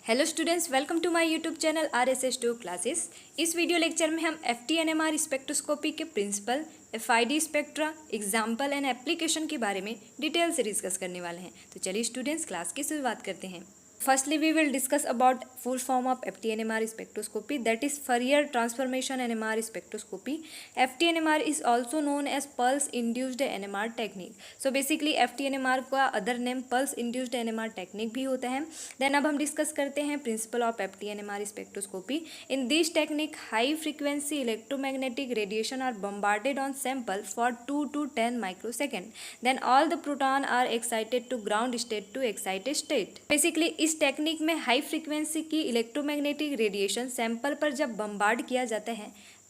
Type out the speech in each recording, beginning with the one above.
Hello students, welcome to my YouTube channel RSS2 classes. इस video lecture में हम FTNMR spectroscopy के principle, FID spectra, example and application के बारे में डिटेल से डिस्कस करने वाले हैं। तो चलिए स्टूडेंट्स, क्लास की शुरुआत करते हैं। Firstly, we will discuss about full form of FTNMR spectroscopy, that is Fourier transformation NMR spectroscopy. FTNMR is also known as pulse induced NMR technique. So basically FTNMR का other name pulse induced NMR technique भी होता है। Then अब हम discuss करते हैं principle of FTNMR spectroscopy. In this technique, high frequency electromagnetic radiation are bombarded on sample for 2 to 10 microsecond. Then all the proton are excited to ground state to excited state. Basically इस technique में high frequency की electromagnetic radiation sample पर जब bombard किया जाता है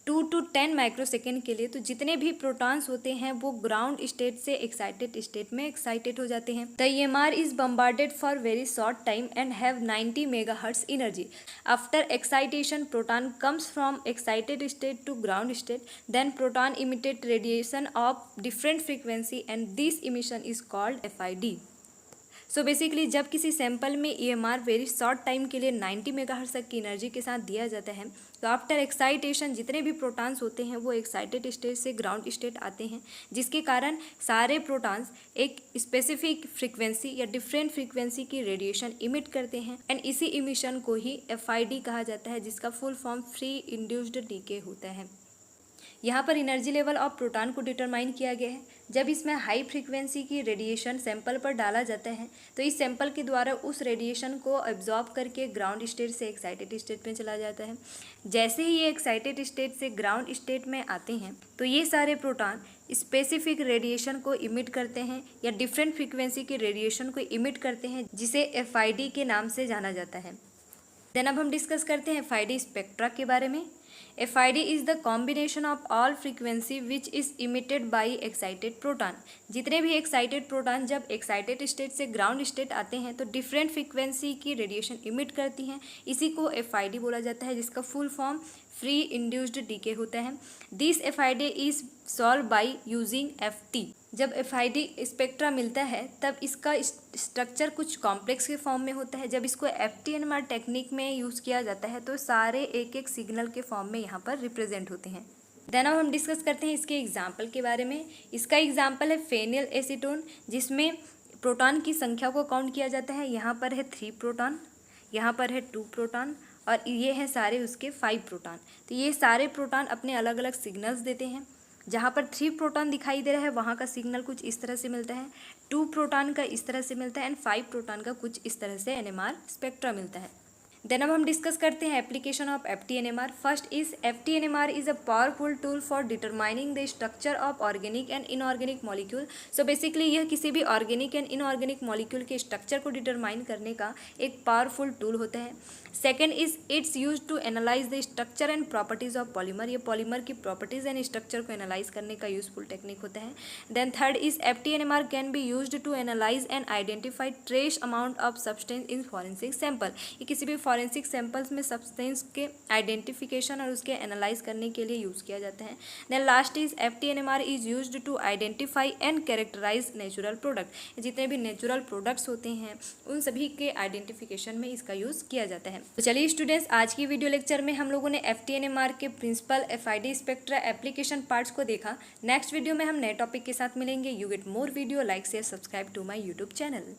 2 to 10 microsecond के लिए, तो जितने भी प्रोटॉन्स होते हैं वो ग्राउंड स्टेट से एक्साइटेड स्टेट में एक्साइटेड हो जाते हैं। The EMR is bombarded for very short time and have 90 megahertz energy. After excitation proton comes from excited state to ground state, then proton emitted radiation of different frequency and this emission is called FID। So basically जब किसी sample में EMR very short time के लिए 90 megahertz तक की energy के साथ दिया जाता है, तो आफ्टर एक्साइटेशन जितने भी प्रोटॉन्स होते हैं वो एक्साइटेड स्टेट से ग्राउंड स्टेट आते हैं, जिसके कारण सारे प्रोटॉन्स एक स्पेसिफिक फ्रीक्वेंसी या डिफरेंट फ्रीक्वेंसी की रेडिएशन इमिट करते हैं एंड इसी इमिशन को ही FID कहा जाता है, जिसका full form free induced decay होता है। यहाँ पर एनर्जी लेवल ऑफ प्रोटॉन को डिटरमाइन किया गया है। जब इसमें हाई फ्रीक्वेंसी की रेडिएशन सैंपल पर डाला जाता है तो इस सैंपल के द्वारा उस रेडिएशन को एब्जॉर्ब करके ग्राउंड स्टेट से एक्साइटेड स्टेट में चला जाता है। जैसे ही ये एक्साइटेड स्टेट से ग्राउंड स्टेट में आते हैं तो ये सारे प्रोटॉन स्पेसिफिक रेडिएशन को इमिट करते हैं या डिफरेंट फ्रीक्वेंसी की रेडिएशन को इमिट करते हैं, जिसे FID के नाम से जाना जाता है। देन अब हम डिस्कस करते हैं FID स्पेक्ट्रा के बारे में। FID is the combination of all frequency which is emitted by excited proton। जितने भी excited proton जब excited state से ground state आते हैं तो different frequency की radiation emit करती हैं, इसी को FID बोला जाता है, जिसका full form free induced decay होता है। This FID is solved by using FT। जब FID स्पेक्ट्रा मिलता है तब इसका स्ट्रक्चर कुछ कॉम्प्लेक्स के फॉर्म में होता है। जब इसको FTNMR टेक्निक में यूज़ किया जाता है तो सारे एक एक सिग्नल के फॉर्म में यहाँ पर रिप्रेजेंट होते हैं। देन अब हम डिस्कस करते हैं इसके एग्जाम्पल के बारे में। इसका एग्जाम्पल है फेनिल एसीटोन, जिसमें प्रोटॉन की संख्या को काउंट किया जाता है। यहाँ पर है 3 प्रोटॉन, यहाँ पर है 2 प्रोटॉन और ये हैं सारे उसके 5 प्रोटॉन। तो ये सारे प्रोटॉन अपने अलग अलग सिग्नल्स देते हैं। जहाँ पर 3 प्रोटॉन दिखाई दे रहा है वहाँ का सिग्नल कुछ इस तरह से मिलता है, 2 प्रोटॉन का इस तरह से मिलता है एंड 5 प्रोटॉन का कुछ इस तरह से NMR स्पेक्ट्रा मिलता है। देन अब हम डिस्कस करते हैं application of FTNMR। First is FTNMR is a powerful tool for determining the structure of organic and inorganic molecule. So basically यह किसी भी ऑर्गेनिक एंड इनऑर्गेनिक मॉलिक्यूल के स्ट्रक्चर को डिटरमाइन करने का एक पावरफुल टूल होता है। Second is its use to analyse the structure and properties of polymer. ये पॉलीमर की प्रॉपर्टीज एंड स्ट्रक्चर को एनालाइज करने का यूजफुल टेक्निक होता है। Then third is FTNMR can be used to analyse and identify trace amount of substance in forensic sample. ये किसी भी फॉरेंसिक सैंपल्स में सब्सटेंस के आइडेंटिफिकेशन और उसके एनालाइज करने के लिए यूज़ किया जाता है। Then last is FTNMR is used to identify and characterise natural product. जितने भी नेचुरल प्रोडक्ट्स होते हैं उन सभी के आइडेंटिफिकेशन में इसका यूज़ किया जाता है। तो चलिए स्टूडेंट्स, आज की वीडियो लेक्चर में हम लोगों ने FTNMR के principle, FID spectra, application parts को देखा। नेक्स्ट वीडियो में हम नए टॉपिक के साथ मिलेंगे। You get more video, like share subscribe to my YouTube channel.